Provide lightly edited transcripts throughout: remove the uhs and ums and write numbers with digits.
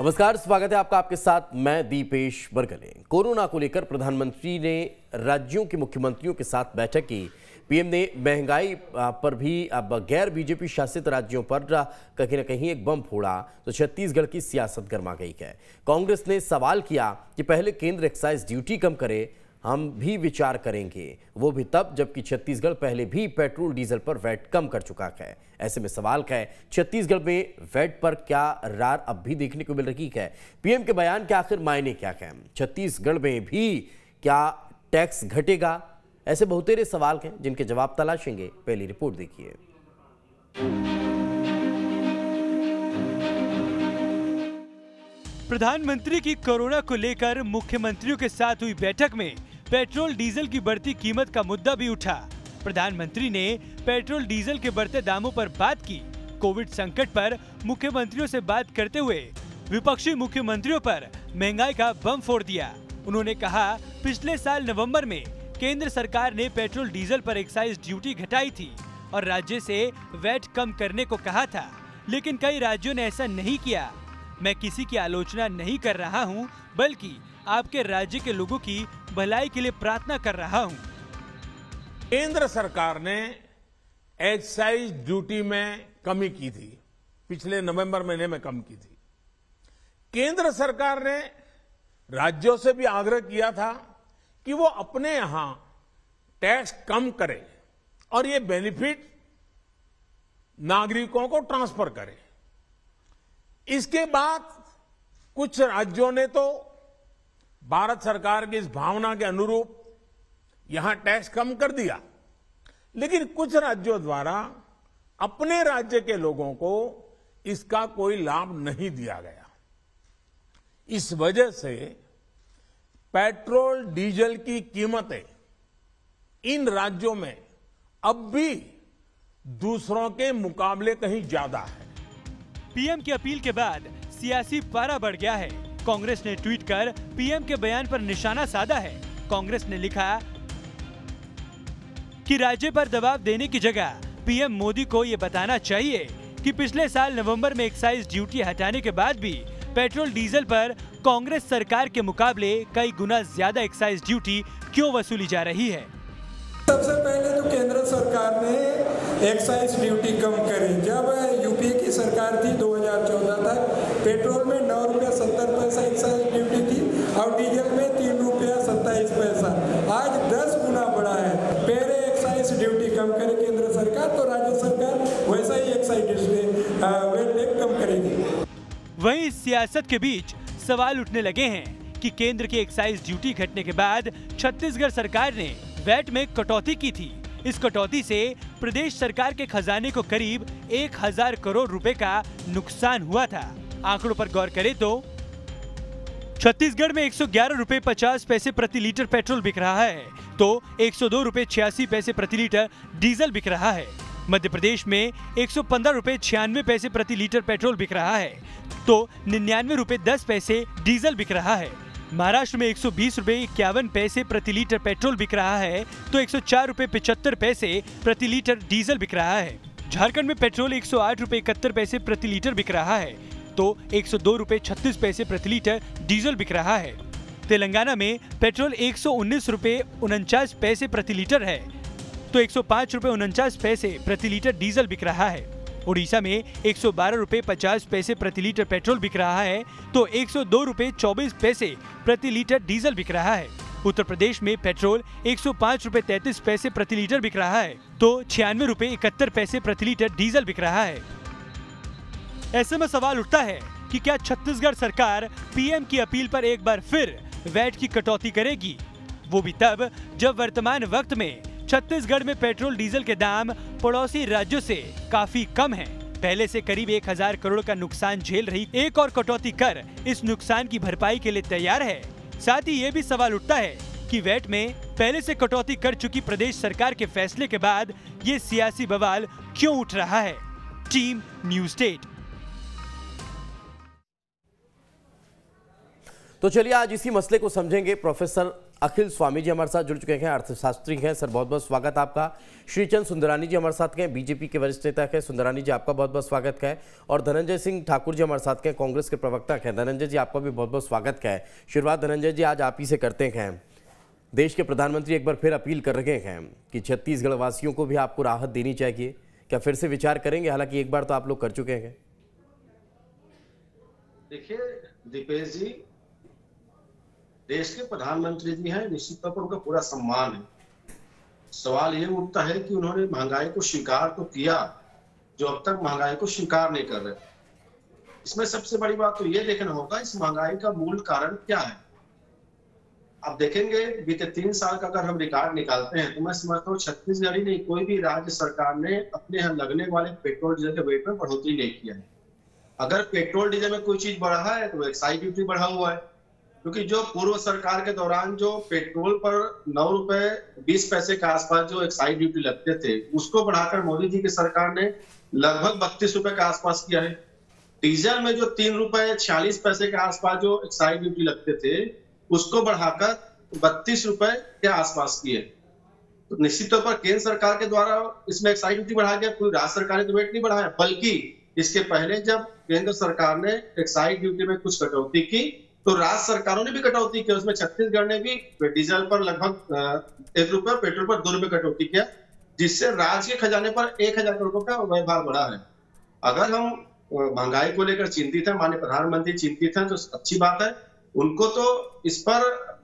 नमस्कार, स्वागत है आपका। आपके साथ मैं दीपेश बरगले। कोरोना को लेकर प्रधानमंत्री ने राज्यों के मुख्यमंत्रियों के साथ बैठक की। पीएम ने महंगाई पर भी अब गैर बीजेपी शासित राज्यों पर कहीं न कहीं एक बम फोड़ा तो छत्तीसगढ़ की सियासत गर्मा गई है। कांग्रेस ने सवाल किया कि पहले केंद्र एक्साइज ड्यूटी कम करे, हम भी विचार करेंगे, वो भी तब जबकि छत्तीसगढ़ पहले भी पेट्रोल डीजल पर वैट कम कर चुका है। ऐसे में सवाल है, छत्तीसगढ़ में वैट पर क्या रार अब भी देखने को मिल रही है? पीएम के बयान के आखिर मायने क्या है? छत्तीसगढ़ में भी क्या टैक्स घटेगा? ऐसे बहुतेरे सवाल हैं जिनके जवाब तलाशेंगे। पहली रिपोर्ट देखिए। प्रधानमंत्री की कोरोना को लेकर मुख्यमंत्रियों के साथ हुई बैठक में पेट्रोल डीजल की बढ़ती कीमत का मुद्दा भी उठा। प्रधानमंत्री ने पेट्रोल डीजल के बढ़ते दामों पर बात की। कोविड संकट पर मुख्यमंत्रियों से बात करते हुए विपक्षी मुख्यमंत्रियों पर महंगाई का बम फोड़ दिया। उन्होंने कहा, पिछले साल नवंबर में केंद्र सरकार ने पेट्रोल डीजल पर एक्साइज ड्यूटी घटाई थी और राज्य से वैट कम करने को कहा था, लेकिन कई राज्यों ने ऐसा नहीं किया। मैं किसी की आलोचना नहीं कर रहा हूं, बल्कि आपके राज्य के लोगों की भलाई के लिए प्रार्थना कर रहा हूं। केंद्र सरकार ने एक्साइज ड्यूटी में कमी की थी, पिछले नवंबर महीने में कम की थी। केंद्र सरकार ने राज्यों से भी आग्रह किया था कि वो अपने यहां टैक्स कम करे और ये बेनिफिट नागरिकों को ट्रांसफर करे। इसके बाद कुछ राज्यों ने तो भारत सरकार की इस भावना के अनुरूप यहां टैक्स कम कर दिया, लेकिन कुछ राज्यों द्वारा अपने राज्य के लोगों को इसका कोई लाभ नहीं दिया गया। इस वजह से पेट्रोल डीजल की कीमतें इन राज्यों में अब भी दूसरों के मुकाबले कहीं ज्यादा है। पीएम की अपील के बाद सियासी पारा बढ़ गया है। कांग्रेस ने ट्वीट कर पीएम के बयान पर निशाना साधा है। कांग्रेस ने लिखा कि राज्य पर दबाव देने की जगह पीएम मोदी को ये बताना चाहिए कि पिछले साल नवंबर में एक्साइज ड्यूटी हटाने के बाद भी पेट्रोल डीजल पर कांग्रेस सरकार के मुकाबले कई गुना ज्यादा एक्साइज ड्यूटी क्यों वसूली जा रही है। सबसे पहले तो केंद्र सरकार ने एक्साइज ड्यूटी कम करी। जब यूपीए की सरकार थी 2014 तक पेट्रोल में 9 रुपया 70 पैसा एक्साइज ड्यूटी थी और डीजल में 3 रुपया 27 पैसा। आज 10 गुना बढ़ा है। पहले एक्साइज ड्यूटी कम करे केंद्र सरकार तो राज्य सरकार वैसा ही एक्साइज वेट कम करेगी। वहीं सियासत के बीच सवाल उठने लगे हैं कि केंद्र की एक्साइज ड्यूटी घटने के बाद छत्तीसगढ़ सरकार ने वैट में कटौती की थी। इस कटौती से प्रदेश सरकार के खजाने को करीब 1000 करोड़ रुपए का नुकसान हुआ था। आंकड़ों पर गौर करें तो छत्तीसगढ़ में 111 रुपए 50 पैसे प्रति लीटर पेट्रोल बिक रहा है तो 102 रुपए 86 पैसे प्रति लीटर डीजल बिक रहा है। मध्य प्रदेश में 115 रुपए 96 पैसे प्रति लीटर पेट्रोल बिक रहा है तो 99 रुपए 10 पैसे डीजल बिक रहा है। महाराष्ट्र में 120 रुपए 51 पैसे प्रति लीटर पेट्रोल बिक रहा है तो 104 रुपए 75 पैसे प्रति लीटर डीजल बिक रहा है। झारखंड में पेट्रोल 108 रुपए 71 पैसे प्रति लीटर बिक रहा है तो 102 रुपए 36 पैसे प्रति लीटर डीजल बिक रहा है। तेलंगाना में पेट्रोल 119 रुपए 49 पैसे प्रति लीटर है तो 105 रुपए 49 पैसे प्रति लीटर डीजल बिक रहा है। उड़ीसा में 112 रुपए 50 पैसे प्रति लीटर पेट्रोल बिक रहा है तो 102 रुपए 24 पैसे प्रति लीटर डीजल बिक रहा है। उत्तर प्रदेश में पेट्रोल 105 रुपए 33 पैसे प्रति लीटर बिक रहा है तो 96 रुपए 71 पैसे प्रति लीटर डीजल बिक रहा है। ऐसे में सवाल उठता है कि क्या छत्तीसगढ़ सरकार पीएम की अपील पर एक बार फिर वैट की कटौती करेगी, वो भी तब जब वर्तमान वक्त में छत्तीसगढ़ में पेट्रोल डीजल के दाम पड़ोसी राज्यों से काफी कम हैं। पहले से करीब 1000 करोड़ का नुकसान झेल रही एक और कटौती कर इस नुकसान की भरपाई के लिए तैयार है। साथ ही ये भी सवाल उठता है कि वैट में पहले से कटौती कर चुकी प्रदेश सरकार के फैसले के बाद ये सियासी बवाल क्यों उठ रहा है। Team news state. तो चलिए आज इसी मसले को समझेंगे। प्रोफेसर अखिल स्वामी जी हमारे साथ जुड़ चुके हैं, अर्थशास्त्री हैं। सर बहुत बहुत स्वागत आपका। श्रीचंद सुंदरानी जी हमारे साथ हैं, बीजेपी के वरिष्ठ नेता हैं। सुंदरानी जी आपका बहुत बहुत स्वागत है। और धनंजय सिंह ठाकुर जी हमारे साथ हैं, कांग्रेस के प्रवक्ता हैं। धनंजय जी आपका भी बहुत बहुत स्वागत है। शुरुआत धनंजय जी आज आप ही से करते हैं। देश के प्रधानमंत्री एक बार फिर अपील कर रहे हैं कि छत्तीसगढ़ वासियों को भी आपको राहत देनी चाहिए, क्या फिर से विचार करेंगे? हालांकि एक बार तो आप लोग कर चुके हैं। देखिए दीपेश जी, देश के प्रधानमंत्री जी हैं, निश्चित तौर पर उनका पूरा सम्मान है। सवाल ये उठता है कि उन्होंने महंगाई को स्वीकार तो किया, जो अब तक महंगाई को स्वीकार नहीं कर रहे। इसमें सबसे बड़ी बात तो ये देखना होगा इस महंगाई का मूल कारण क्या है। आप देखेंगे बीते 3 साल का अगर हम रिकॉर्ड निकालते हैं तो मैं समझता हूँ छत्तीसगढ़ ही नहीं, कोई भी राज्य सरकार ने अपने यहाँ लगने वाले पेट्रोल डीजल के रेट में बढ़ोतरी नहीं किया है। अगर पेट्रोल डीजल में कोई चीज बढ़ा है तो एक्साइज ड्यूटी बढ़ा हुआ है, क्योंकि जो पूर्व सरकार के दौरान जो पेट्रोल पर 9 रुपए 20 पैसे के आसपास जो एक्साइज ड्यूटी लगते थे, उसको बढ़ाकर मोदी जी की सरकार ने लगभग 32 रुपए के आसपास किया है। डीजल में जो 3 रुपए 46 पैसे के आसपास जो एक्साइज ड्यूटी लगते थे, उसको बढ़ाकर 32 रुपए के आसपास किए। तो निश्चित तौर पर केंद्र सरकार के द्वारा इसमें एक्साइज ड्यूटी बढ़ाया गया, कोई राज्य सरकार ने तो रेट नहीं बढ़ाया। बल्कि इसके पहले जब केंद्र सरकार ने एक्साइज ड्यूटी में कुछ कटौती की तो राज्य सरकारों ने भी कटौती की। उसमें छत्तीसगढ़ ने भी डीजल पर लगभग 1 रुपए, पेट्रोल पर 2 रुपए कटौती किया, जिससे राज्य के खजाने पर 1000 करोड़ रुपए का व्यय भार बढ़ा है। अगर हम महंगाई को लेकर चिंतित हैं, माननीय प्रधानमंत्री चिंतित हैं, तो अच्छी बात है। उनको तो इस पर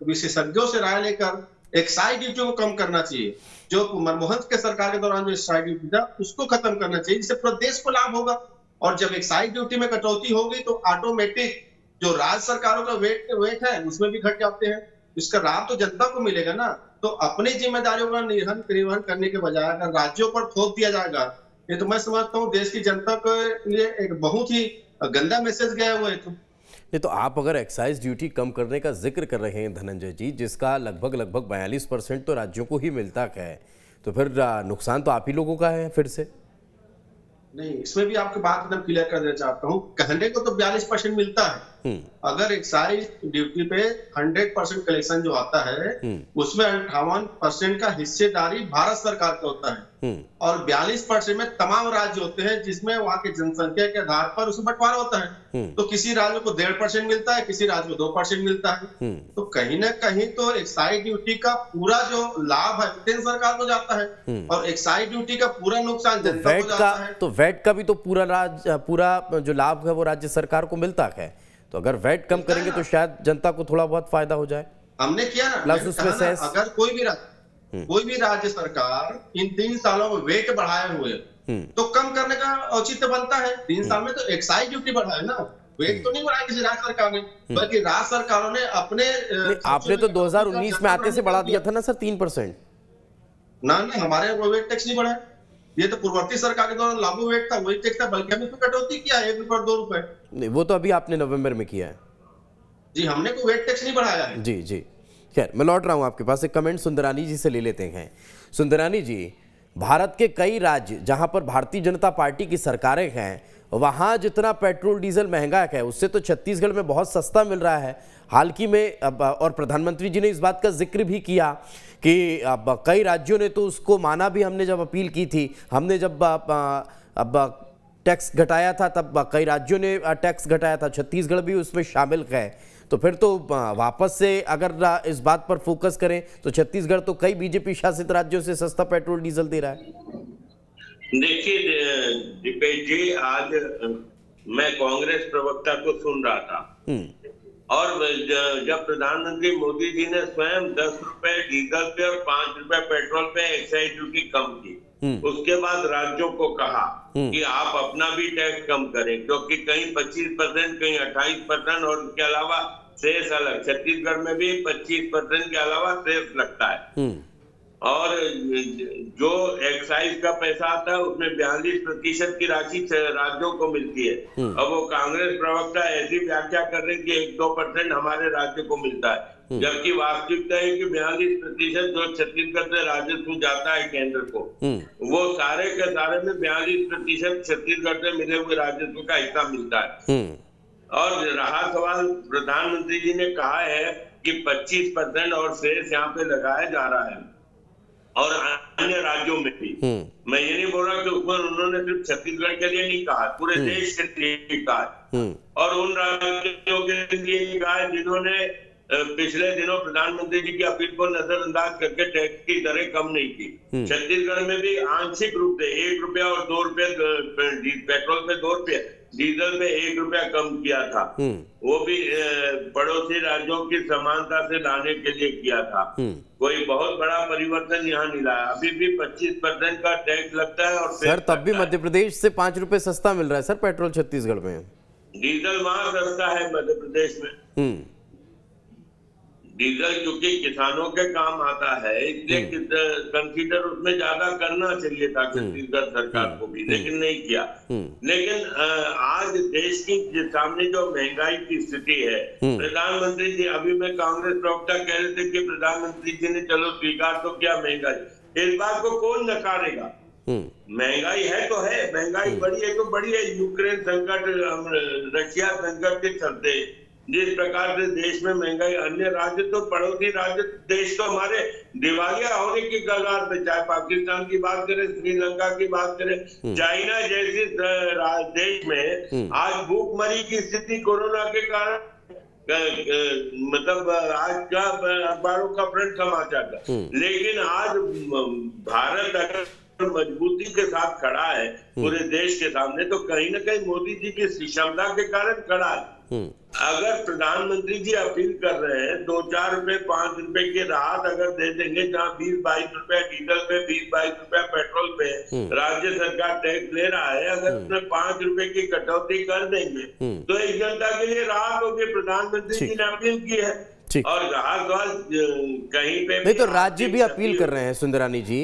विशेषज्ञों से राय लेकर एक्साइज ड्यूटी को कम करना चाहिए। जो मनमोहन के सरकार के दौरान जो एक्साइज ड्यूटी था उसको खत्म करना चाहिए, जिससे पूरे देश को लाभ होगा। और जब एक्साइज ड्यूटी में कटौती होगी तो ऑटोमेटिक जो राज्य सरकारों का वेट है उसमें भी घट जाते हैं। इसका लाभ तो जनता को मिलेगा ना। तो अपनी जिम्मेदारियों का निर्वहन करने के बजाय अगर राज्यों पर थोप दिया जाएगा, ये तो मैं समझता हूँ देश की जनता के लिए एक बहुत ही गंदा मैसेज गया हुआ है। नहीं तो आप अगर एक्साइज ड्यूटी कम करने का जिक्र कर रहे हैं धनंजय जी, जिसका लगभग 42% तो राज्यों को ही मिलता है, तो फिर नुकसान तो आप ही लोगों का है फिर से। नहीं, इसमें भी आपकी बात एकदम क्लियर कर देना चाहता हूँ। कहने को तो 42% मिलता है। अगर एक्साइज ड्यूटी पे 100% कलेक्शन जो आता है उसमें 58% का हिस्सेदारी भारत सरकार का होता है और 42% में तमाम राज्य होते हैं, जिसमें वहाँ की जनसंख्या के आधार पर उसमें बंटवारा होता है। तो किसी राज्य को 1.5% मिलता है, किसी राज्य को 2% मिलता है। तो कहीं ना कहीं तो एक्साइज ड्यूटी का पूरा जो लाभ है केंद्र सरकार को जाता है और एक्साइज ड्यूटी का पूरा नुकसान जनता को जाता है। तो वैट का भी तो पूरा जो लाभ है वो राज्य सरकार को मिलता है। तो अगर वैट कम करेंगे तो शायद जनता को थोड़ा बहुत फायदा हो जाए। हमने किया ना, अगर कोई भी राज्य सरकार इन 3 सालों में वेट बढ़ाए हुए तो कम करने का औचित्य बनता है। 3 साल में तो एक्साइज ड्यूटी बढ़ाए ना, वेट तो नहीं बढ़ाया किसी राज्य सरकार ने, बल्कि राज्य सरकारों ने अपने आपने तो 2019 में आते से बढ़ा दिया था ना सर 3%। ना हमारे वेट टैक्स नहीं बढ़ा, ये तो पूर्ववर्ती सरकार के दौरान लागू वेट था, वही टैक्स था, बल्कि हमने इसमें कटौती किया 1 रुपए और 2 रुपए। नहीं, वो तो अभी आपने नवंबर में किया है जी, हमने कोई वेट टैक्स नहीं बढ़ाया है। जी जी, खैर मैं लौट रहा हूं आपके पास। एक कमेंट सुंदरानी जी से ले लेते हैं। सुंदरानी जी, भारत के कई राज्य जहां पर भारतीय जनता पार्टी की सरकारें हैं, वहां जितना पेट्रोल डीजल महंगा है उससे तो छत्तीसगढ़ में बहुत सस्ता मिल रहा है। हाल ही में और प्रधानमंत्री जी ने इस बात का जिक्र भी किया कि अब कई राज्यों ने तो उसको माना भी। हमने जब अपील की थी, हमने जब टैक्स घटाया था तब कई राज्यों ने टैक्स घटाया था, छत्तीसगढ़ भी उसमें शामिल है। तो फिर तो वापस से अगर इस बात पर फोकस करें तो छत्तीसगढ़ तो कई बीजेपी शासित राज्यों से सस्ता पेट्रोल डीजल दे रहा है। देखिए दीपेश जी, आज मैं कांग्रेस प्रवक्ता को सुन रहा था और जब प्रधानमंत्री मोदी जी ने स्वयं 10 रुपए डीजल पे और 5 रुपए पेट्रोल पे एक्साइज ड्यूटी कम की, उसके बाद राज्यों को कहा कि आप अपना भी टैक्स कम करें, क्योंकि कहीं 25%, कहीं 28% और उसके अलावा सेस अलग। छत्तीसगढ़ में भी 25% के अलावा सेस लगता है और जो एक्साइज का पैसा आता है उसमें 42% की राशि राज्यों को मिलती है। अब वो कांग्रेस प्रवक्ता ऐसी व्याख्या कर रहे हैं कि 1-2% हमारे राज्य को मिलता है, जबकि वास्तविकता है कि 42% जो छत्तीसगढ़ से राजस्व जाता है केंद्र को, वो सारे के सारे में 42% छत्तीसगढ़ से मिले हुए राजस्व का हिस्सा मिलता है। और रहा सवाल, प्रधानमंत्री जी ने कहा है कि 25% और शेष यहाँ पे लगाया जा रहा है और अन्य राज्यों में भी। मैं ये नहीं बोल रहा कि उसमें उन्होंने सिर्फ छत्तीसगढ़ के लिए नहीं कहा, पूरे देश के लिए कहा और उन राज्यों के लिए कहा जिन्होंने पिछले दिनों प्रधानमंत्री जी की अपील को नजरअंदाज करके टैक्स की दरें कम नहीं की। छत्तीसगढ़ में भी आंशिक रूप से 1 रुपया और 2 रुपये, पेट्रोल पे 2 रुपये, डीजल पे 1 रुपया कम किया था। वो भी पड़ोसी राज्यों की समानता से लाने के लिए किया था। कोई बहुत बड़ा परिवर्तन यहाँ नहीं लाया। अभी भी 25% का टैक्स लगता है। और सर तब भी मध्य प्रदेश से 5 रुपए सस्ता मिल रहा है सर पेट्रोल छत्तीसगढ़ में। डीजल वहां सस्ता है मध्य प्रदेश में। डीजल क्योंकि किसानों के काम आता है, इसलिए कंसीडर उसमें ज्यादा करना चाहिए था छत्तीसगढ़ सरकार को भी, लेकिन नहीं किया। लेकिन आज देश की सामने जो महंगाई की स्थिति है, प्रधानमंत्री जी, अभी मैं कांग्रेस प्रवक्ता कह रहे थे कि प्रधानमंत्री जी ने चलो स्वीकार तो किया महंगाई, इस बात को कौन नकारेगा? महंगाई है तो है, महंगाई बढ़ी है तो बढ़ी है। यूक्रेन संकट, रशिया संकट के चलते जिस प्रकार से देश में महंगाई, अन्य राज्य तो पड़ोसी राज्य देश तो हमारे दिवालिया होने की कगार पे, चाहे पाकिस्तान की बात करें, श्रीलंका की बात करें, चाइना जैसे देश में आज भूखमरी की स्थिति कोरोना के कारण, मतलब आज का अखबारों का फ्रंट समाचार था। लेकिन आज भारत अगर मजबूती के साथ खड़ा है पूरे देश के सामने, तो कहीं ना कहीं मोदी जी की क्षमता के कारण खड़ा है। अगर प्रधानमंत्री जी अपील कर रहे हैं 2-4 रुपए 5 रुपए की राहत अगर दे देंगे, जहाँ 20-22 रुपए डीजल पे, 20-22 रुपए पेट्रोल पे राज्य सरकार टैक्स ले रहा है, अगर उसमें 5 रुपए की कटौती कर देंगे तो एक जनता के लिए राहत होगी। प्रधानमंत्री जी ने अपील की है और राहत कहीं पे नहीं तो राज्य भी अपील कर रहे हैं सुंदरानी जी,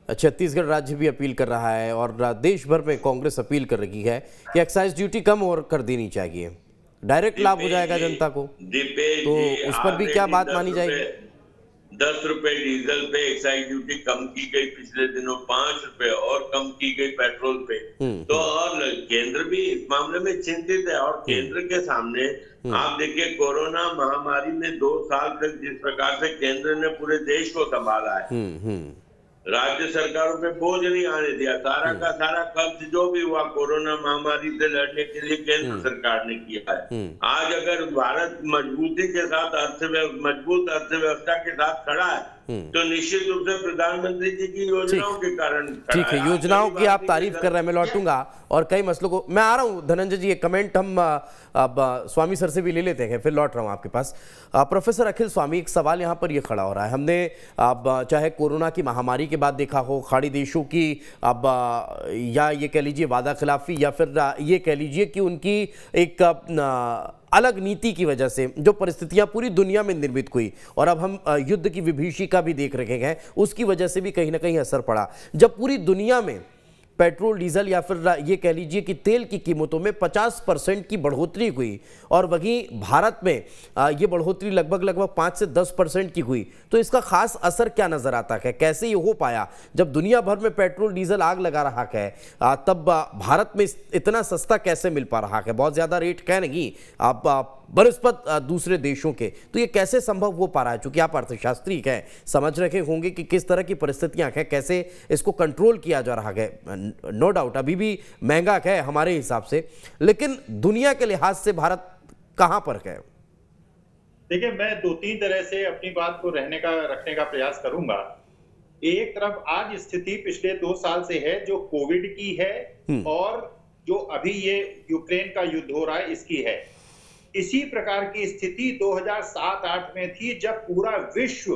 छत्तीसगढ़ राज्य भी अपील कर रहा है और देश भर में कांग्रेस अपील कर रही है कि एक्साइज ड्यूटी कम और कर देनी चाहिए, डायरेक्ट लाभ हो जाएगा जनता को। तो उस पर भी क्या बात मानी जाएगी? 10 रुपए डीजल पे एक्साइज ड्यूटी कम की गई पिछले दिनों, 5 रुपए और कम की गई पेट्रोल पे। तो और केंद्र भी इस मामले में चिंतित है और केंद्र के सामने आप देखिए कोरोना महामारी में 2 साल तक जिस प्रकार से केंद्र ने पूरे देश को संभाला है, राज्य सरकारों पे बोझ नहीं आने दिया। सारा का सारा खर्च जो भी हुआ कोरोना महामारी से लड़ने के लिए केंद्र सरकार ने किया है। आज अगर भारत मजबूती के साथ मजबूत अर्थव्यवस्था के साथ खड़ा है तो निश्चित रूप से प्रधानमंत्री जी की योजनाओं के कारण। ठीक है, योजनाओं की आप तारीफ कर रहे हैं, मैं लौटूंगा और कई मसलों को मैं आ रहा हूं। धनंजय जी, ये कमेंट हम अब स्वामी सर से भी ले लेते हैं, फिर लौट रहा हूं आपके पास। प्रोफेसर अखिल स्वामी, एक सवाल यहां पर ये खड़ा हो रहा है, हमने अब चाहे कोरोना की महामारी के बाद देखा हो, खाड़ी देशों की अब या ये कह लीजिए वादा खिलाफी या फिर ये कह लीजिए कि उनकी एक अलग नीति की वजह से जो परिस्थितियां पूरी दुनिया में निर्मित हुई और अब हम युद्ध की विभीषिका भी देख रहे हैं, उसकी वजह से भी कहीं ना कहीं असर पड़ा। जब पूरी दुनिया में पेट्रोल डीजल या फिर ये कह लीजिए कि तेल की कीमतों में 50% की बढ़ोतरी हुई और वहीं भारत में ये बढ़ोतरी लगभग 5 से 10% की हुई, तो इसका खास असर क्या नजर आता है? कैसे ये हो पाया जब दुनिया भर में पेट्रोल डीजल आग लगा रहा है, तब भारत में इतना सस्ता कैसे मिल पा रहा है? बहुत ज्यादा रेट कह नहीं, आप बनिस्बत दूसरे देशों के, तो ये कैसे संभव हो पा रहा है? चूंकि आप अर्थशास्त्री हैं, समझ रखे होंगे कि किस तरह की परिस्थितियां हैं, कैसे इसको कंट्रोल किया जा रहा है। नो डाउट अभी भी महंगा है हमारे हिसाब से, लेकिन दुनिया के लिहाज से भारत कहां पर है? देखिए, मैं 2-3 तरह से अपनी बात को रखने का प्रयास करूंगा। एक तरफ आज स्थिति पिछले 2 साल से है जो कोविड की है और जो अभी ये यूक्रेन का युद्ध हो रहा है इसकी है। इसी प्रकार की स्थिति 2007-8 में थी जब पूरा विश्व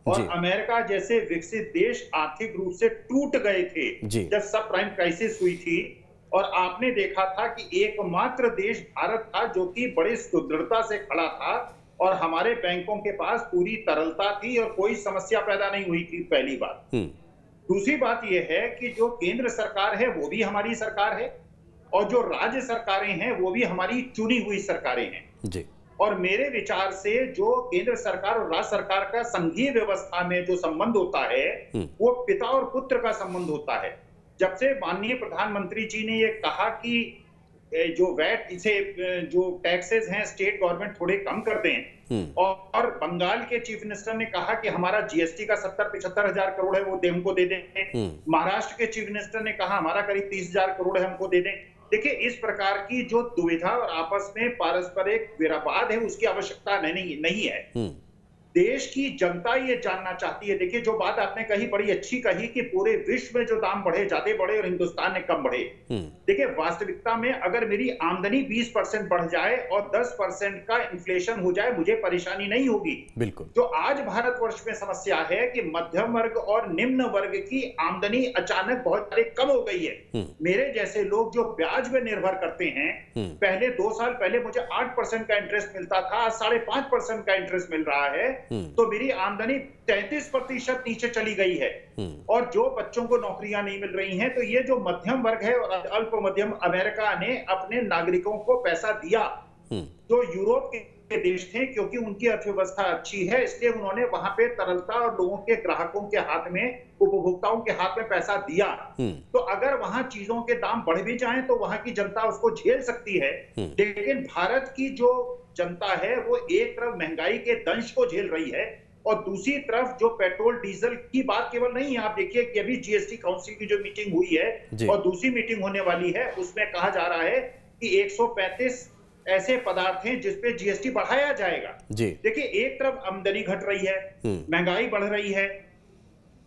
और अमेरिका जैसे विकसित देश आर्थिक रूप से टूट गए थे, जब सब प्राइम क्राइसिस हुई थी। और आपने देखा था कि एकमात्र देश भारत था जो कि बड़ी सुदृढ़ता से खड़ा था और हमारे बैंकों के पास पूरी तरलता थी और कोई समस्या पैदा नहीं हुई थी, पहली बात। दूसरी बात यह है कि जो केंद्र सरकार है वो भी हमारी सरकार है और जो राज्य सरकारें हैं वो भी हमारी चुनी हुई सरकारें हैं जी। और मेरे विचार से जो केंद्र सरकार और राज्य सरकार का संघीय व्यवस्था में जो संबंध होता है वो पिता और पुत्र का संबंध होता है। जब से माननीय प्रधानमंत्री जी ने ये कहा कि जो वैट इसे जो टैक्सेस हैं स्टेट गवर्नमेंट थोड़े कम कर दें। और बंगाल के चीफ मिनिस्टर ने कहा कि हमारा जीएसटी का 70-75 हजार करोड़ है, वो हमको दे दें। महाराष्ट्र के चीफ मिनिस्टर ने कहा हमारा करीब 30 हजार करोड़ है, हमको दे दें। देखिए, इस प्रकार की जो दुविधा और आपस में पारस्परिक विवाद है, उसकी आवश्यकता नहीं है। देश की जनता ये जानना चाहती है। देखिए, जो बात आपने कही बड़ी अच्छी कही कि पूरे विश्व में जो दाम बढ़े, ज्यादा बढ़े और हिंदुस्तान में कम बढ़े। देखिए, वास्तविकता में अगर मेरी आमदनी 20% बढ़ जाए और 10% का इन्फ्लेशन हो जाए, मुझे परेशानी नहीं होगी। बिल्कुल। जो आज भारतवर्ष में समस्या है कि मध्यम वर्ग और निम्न वर्ग की आमदनी अचानक बहुत कम हो गई है। मेरे जैसे लोग जो ब्याज में निर्भर करते हैं, पहले 2 साल पहले मुझे 8% का इंटरेस्ट मिलता था, आज 5.5% का इंटरेस्ट मिल रहा है। तो मेरी आमदनी 33% नीचे चली गई है। और जो बच्चों को नौकरियां नहीं मिल रही हैं, तो ये जो मध्यम वर्ग है और अल्प मध्यम, अमेरिका ने अपने नागरिकों को पैसा दिया। जो यूरोप के देश थे, क्योंकि उनकी अर्थव्यवस्था अच्छी है, इसलिए उन्होंने वहां पे तरलता और लोगों के ग्राहकों के हाथ में, उपभोक्ताओं के हाथ में पैसा दिया। तो अगर वहां चीजों के दाम बढ़ भी जाएं तो वहां की जनता उसको झेल सकती है। लेकिन भारत की जो जनता है वो एक तरफ महंगाई के दंश को झेल रही है और दूसरी तरफ जो पेट्रोल डीजल की बात केवल नहीं है। आप देखिए कि अभी जीएसटी काउंसिल की जो मीटिंग हुई है और दूसरी मीटिंग होने वाली है, उसमें कहा जा रहा है कि 135 ऐसे पदार्थ हैं जिसपे जीएसटी बढ़ाया जाएगा। देखिए, एक तरफ आमदनी घट रही है, महंगाई बढ़ रही है,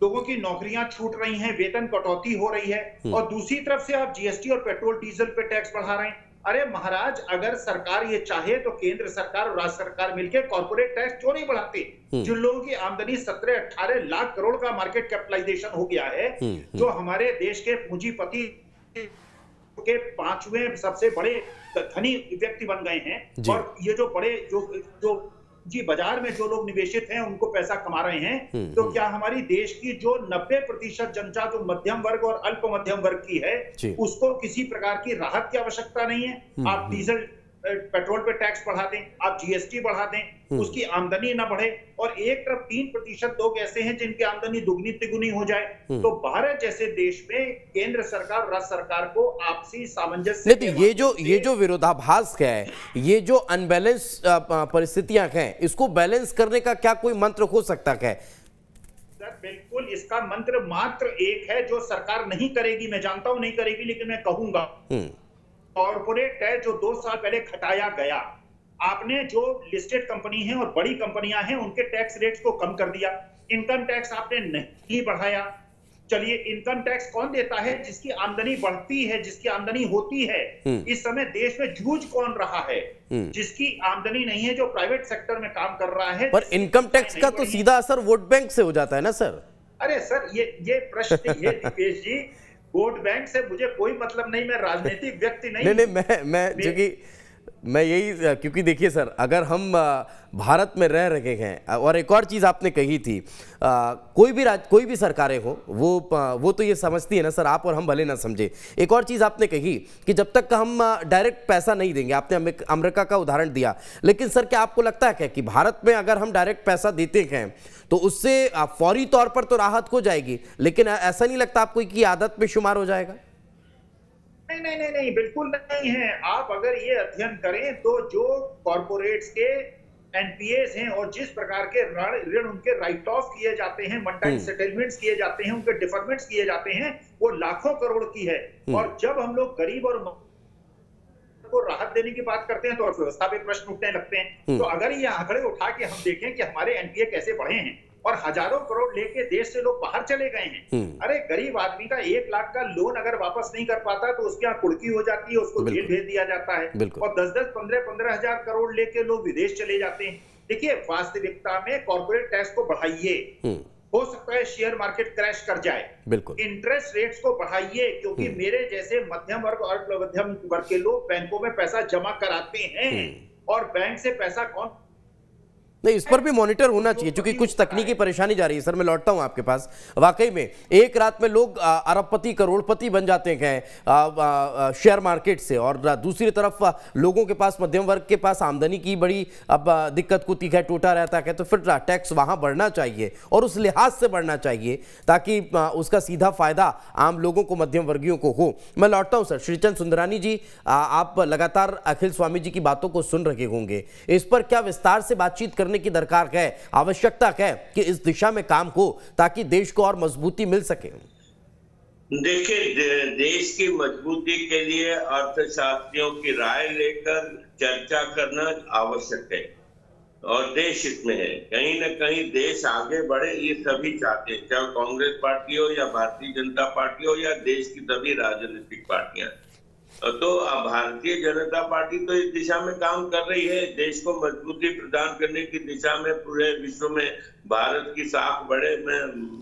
लोगों की नौकरियां छूट रही हैं, वेतन कटौती हो रही है, और दूसरी तरफ से आप जीएसटी और पेट्रोल डीजल पे टैक्स बढ़ा रहे हैं। अरे महाराज, अगर सरकार ये चाहे तो केंद्र सरकार और राज्य सरकार मिलकर कॉर्पोरेट टैक्स क्यों नहीं बढ़ाते? जिन लोगों की आमदनी 17-18 लाख करोड़ का मार्केट कैपिटलाइजेशन हो गया है, जो हमारे देश के पूंजीपति के 5वें सबसे बड़े धनी व्यक्ति बन गए हैं, और ये जो बड़े जो बाजार में जो लोग निवेशित हैं उनको पैसा कमा रहे हैं, तो क्या हमारी देश की जो 90% जनता जो मध्यम वर्ग और अल्प मध्यम वर्ग की है, उसको किसी प्रकार की राहत की आवश्यकता नहीं है? आप डीजल पेट्रोल पे टैक्स बढ़ा दें, आप जीएसटी बढ़ा दें, उसकी आमदनी ना बढ़े, और एक तरफ 3% लोग ऐसे हैं जिनकी आमदनी दुगनी तिगुनी हो जाए। तो भारत जैसे देश में केंद्र सरकार और राज्य सरकार को आपसी सामंजस्य, ये जो विरोधाभास है, ये जो अनबैलेंस परिस्थितियां हैं, इसको बैलेंस करने का क्या कोई मंत्र हो सकता है? सर, बिल्कुल, इसका मंत्र मात्र एक है जो सरकार नहीं करेगी, मैं जानता हूं नहीं करेगी, लेकिन मैं कहूंगा, कॉर्पोरेट टैक्स जो 2 साल पहले घटाया गया, आपने जो लिस्टेड कंपनी है और बड़ी कंपनियां हैं उनके टैक्स रेट्स को कम कर दिया। इनकम टैक्स आपने नहीं बढ़ाया। चलिए, इनकम टैक्स कौन देता है? जिसकी आमदनी बढ़ती है, जिसकी आमदनी होती है। इस समय देश में जूझ कौन रहा है? जिसकी आमदनी नहीं है, जो प्राइवेट सेक्टर में काम कर रहा है। पर इनकम टैक्स का तो सीधा असर वोट बैंक से हो जाता है ना सर? अरे सर, ये प्रश्न, ये दीपेश जी, वोट बैंक से मुझे कोई मतलब नहीं, मैं राजनीतिक व्यक्ति नहीं। मैं मैं यही, क्योंकि देखिए सर, अगर हम भारत में रह रहे हैं, और एक और चीज़ आपने कही थी, कोई भी सरकारें हो, वो तो ये समझती है ना सर, आप और हम भले ना समझे। एक और चीज़ आपने कही कि जब तक हम डायरेक्ट पैसा नहीं देंगे, आपने अमेरिका का उदाहरण दिया, लेकिन सर क्या आपको लगता है क्या कि भारत में अगर हम डायरेक्ट पैसा देते हैं तो उससे फौरी तौर पर तो राहत हो जाएगी, लेकिन ऐसा नहीं लगता आपको कि आदत में शुमार हो जाएगा? नहीं, बिल्कुल नहीं है। आप अगर ये अध्ययन करें तो जो कॉर्पोरेट्स के एनपीएस हैं और जिस प्रकार के ऋण उनके राइट ऑफ किए जाते हैं, वन टाइम सेटलमेंट्स किए जाते हैं, उनके डिफरमेंट्स किए जाते हैं, वो लाखों करोड़ की है। और जब हम लोग गरीब और को राहत देने की बात करते हैं तो अर्थव्यवस्था पे प्रश्न उठने लगते हैं। तो अगर ये आंकड़े उठा के हम देखें कि हमारे एनपीए कैसे बढ़े हैं और हजारों करोड़ लेके देश से लोग बाहर चले गए हैं। अरे, गरीब आदमी का 1 लाख का लोन अगर वापस नहीं कर पाता तो उसके यहाँ कुड़की हो जाती है, उसको जेल भेज दिया जाता है, और 10-10, 15-15 हजार करोड़ लेके लोग विदेश चले जाते हैं। देखिए, वास्तविकता में कॉर्पोरेट टैक्स को बढ़ाइए, हो सकता है शेयर मार्केट क्रैश कर जाए, बिल्कुल, इंटरेस्ट रेट्स को बढ़ाइए, क्योंकि मेरे जैसे मध्यम वर्ग और मध्यम वर्ग के लोग बैंकों में पैसा जमा कराते हैं, और बैंक से पैसा कौन नहीं, इस पर भी मॉनिटर होना चाहिए, क्योंकि कुछ तकनीकी परेशानी जा रही है। सर मैं लौटता हूं आपके पास। वाकई में एक रात में लोग अरबपति करोड़पति बन जाते हैं शेयर मार्केट से, और दूसरी तरफ लोगों के पास, मध्यम वर्ग के पास आमदनी की बड़ी अब दिक्कत होती है, टोटा रहता है। तो फिर टैक्स वहां बढ़ना चाहिए और उस लिहाज से बढ़ना चाहिए ताकि उसका सीधा फायदा आम लोगों को, मध्यम वर्गियों को हो। मैं लौटता हूं सर। श्रीचंद सुंदरानी जी, आप लगातार अखिल स्वामी जी की बातों को सुन रहे होंगे, इस पर क्या विस्तार से बातचीत करने की दरकार है, आवश्यकता है कि इस दिशा में काम हो ताकि देश को और मजबूती मिल सके? देखिए, देश की मजबूती के लिए अर्थशास्त्रियों की राय लेकर चर्चा करना आवश्यक है और देश इसमें है। कहीं न कहीं देश आगे बढ़े, ये सभी चाहते हैं, चाहे कांग्रेस पार्टी हो या भारतीय जनता पार्टी हो या देश की सभी राजनीतिक पार्टियां। तो भारतीय जनता पार्टी तो इस दिशा में काम कर रही है, देश को मजबूती प्रदान करने की दिशा में, पूरे विश्व में भारत की साख बढ़े। में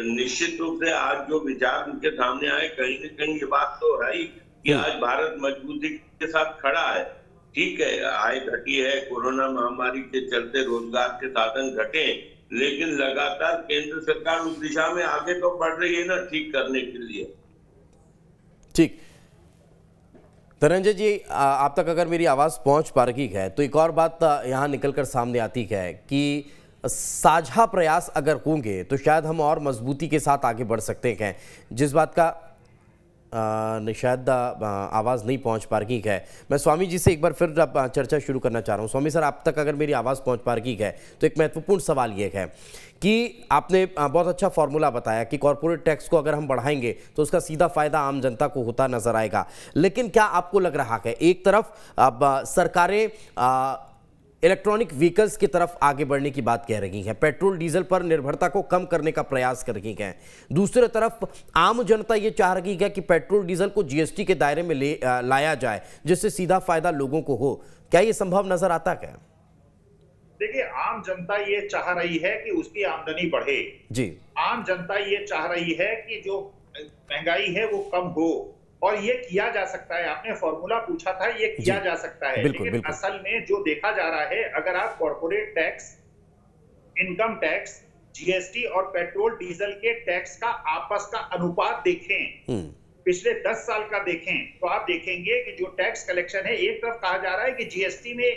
निश्चित रूप से आज जो विचार उनके सामने आए, कहीं न कहीं ये बात तो है ही कि आज भारत मजबूती के साथ खड़ा है। ठीक है, आय घटी है, कोरोना महामारी के चलते रोजगार के साधन घटे, लेकिन लगातार केंद्र सरकार उस दिशा में आगे तो बढ़ रही है ना, ठीक करने के लिए। ठीक, धनंजय जी, आप तक अगर मेरी आवाज़ पहुंच पा रही है तो एक और बात यहाँ निकलकर सामने आती है कि साझा प्रयास अगर होंगे तो शायद हम और मजबूती के साथ आगे बढ़ सकते हैं। जिस बात का शायद आवाज़ नहीं पहुंच पा रही है, मैं स्वामी जी से एक बार फिर चर्चा शुरू करना चाह रहा हूं। स्वामी सर, आप तक अगर मेरी आवाज़ पहुंच पा रही है तो एक महत्वपूर्ण सवाल ये है कि आपने बहुत अच्छा फॉर्मूला बताया कि कॉर्पोरेट टैक्स को अगर हम बढ़ाएंगे तो उसका सीधा फायदा आम जनता को होता नजर आएगा। लेकिन क्या आपको लग रहा है, एक तरफ अब सरकारें इलेक्ट्रॉनिक व्हीकल्स की तरफ आगे बढ़ने की बात कह रही हैं, पेट्रोल डीजल पर निर्भरता को कम करने का प्रयास कर रही हैं, दूसरी तरफ आम जनता ये चाह रही है कि पेट्रोल डीजल को जीएसटी के दायरे में लाया जाए जिससे सीधा फायदा लोगों को हो। क्या ये संभव नजर आता है? देखिए, आम जनता ये चाह रही है कि उसकी आमदनी बढ़े जी। आम जनता ये चाह रही है कि जो महंगाई है वो कम हो, और ये किया जा सकता है। आपने फॉर्मूला पूछा था, ये किया जा सकता है। लेकिन असल में जो देखा जा रहा है, अगर आप corporate tax, income tax, GST और पेट्रोल डीजल के टैक्स का आपस का अनुपात देखें, पिछले 10 साल का देखें, तो आप देखेंगे कि जो टैक्स कलेक्शन है, एक तरफ कहा जा रहा है कि जीएसटी में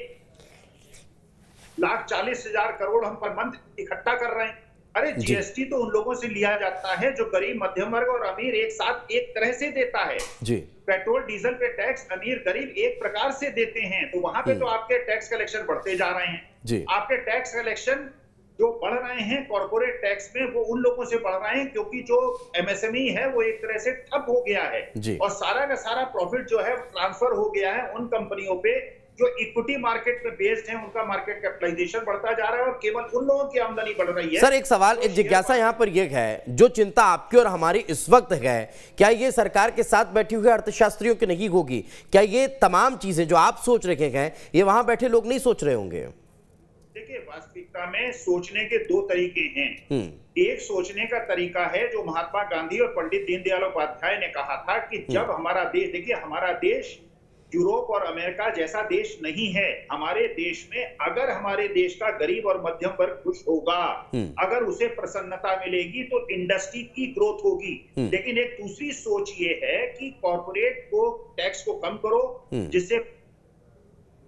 1,40,000 करोड़ हम पर मंथ इकट्ठा कर रहे हैं। अरे जीएसटी तो उन लोगों से लिया जाता है जो गरीब, मध्यम वर्ग और अमीर एक साथ एक तरह से देता है जी। पेट्रोल डीजल पे टैक्स अमीर गरीब एक प्रकार से देते हैं, तो वहां पे तो आपके टैक्स कलेक्शन बढ़ते जा रहे हैं जी। आपके टैक्स कलेक्शन जो बढ़ रहे हैं कॉर्पोरेट टैक्स में, वो उन लोगों से बढ़ रहे हैं क्योंकि जो एमएसएमई है वो एक तरह से ठप हो गया है और सारा का सारा प्रॉफिट जो है ट्रांसफर हो गया है उन कंपनियों पे जो इक्विटी मार्केट में बेस्ड हैं, उनका मार्केट कैपिटलाइजेशन बढ़ता जा रहा है और केवल उन लोगों की आमदनी बढ़ रही है। सर, एक सवाल, एक जिज्ञासा यहाँ पर यह है, जो चिंता आपकी और हमारी इस वक्त है, क्या ये सरकार के साथ बैठे हुए अर्थशास्त्रियों की नहीं होगी? क्या ये तमाम चीजें जो आप सोच रहे हैं ये वहां बैठे लोग नहीं सोच रहे होंगे? देखिए, वास्तविकता में सोचने के दो तरीके हैं। एक सोचने का तरीका है जो महात्मा गांधी और पंडित दीनदयाल उपाध्याय ने कहा था कि जब हमारा देश, देखिए हमारा देश यूरोप और अमेरिका जैसा देश नहीं है। हमारे देश में अगर हमारे देश का गरीब और मध्यम वर्ग खुश होगा, अगर उसे प्रसन्नता मिलेगी तो इंडस्ट्री की ग्रोथ होगी। लेकिन एक दूसरी सोच ये है कि कॉर्पोरेट को टैक्स को कम करो जिससे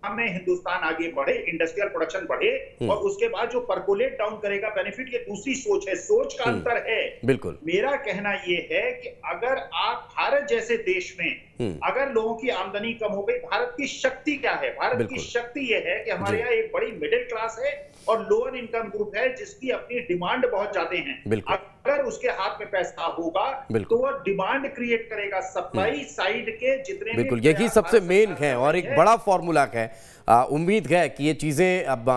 हमें हिंदुस्तान आगे बढ़े, इंडस्ट्रियल प्रोडक्शन बढ़े और उसके बाद जो परकोलेट डाउन करेगा बेनिफिट, ये दूसरी सोच है। सोच का अंतर है। बिल्कुल, मेरा कहना ये है कि अगर आप भारत जैसे देश में अगर लोगों की आमदनी कम हो गई, भारत की शक्ति क्या है? भारत की शक्ति ये है कि हमारे यहाँ एक बड़ी मिडिल क्लास है और लोअर इनकम ग्रुप है जिसकी अपनी डिमांड बहुत ज्यादा है। अगर उसके हाथ में पैसा होगा तो वो डिमांड क्रिएट करेगा। सप्लाई साइड के जितने बिल्कुल यही सबसे मेन है और एक बड़ा फॉर्मूला है। उम्मीद है कि ये चीजें अब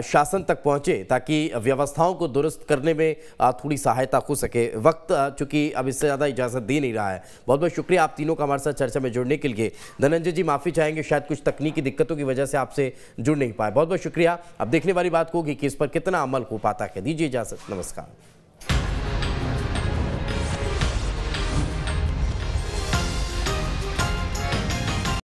शासन तक पहुंचे ताकि व्यवस्थाओं को दुरुस्त करने में थोड़ी सहायता हो सके। वक्त चूंकि अब इससे ज़्यादा इजाज़त दे नहीं रहा है। बहुत बहुत शुक्रिया आप तीनों का हमारे साथ चर्चा में जुड़ने के लिए। धनंजय जी माफ़ी चाहेंगे, शायद कुछ तकनीकी दिक्कतों की वजह से आपसे जुड़ नहीं पाए। बहुत बहुत शुक्रिया। अब देखने वाली बात होगी कि इस पर कितना अमल हो पाता है। दीजिए इजाज़त, नमस्कार।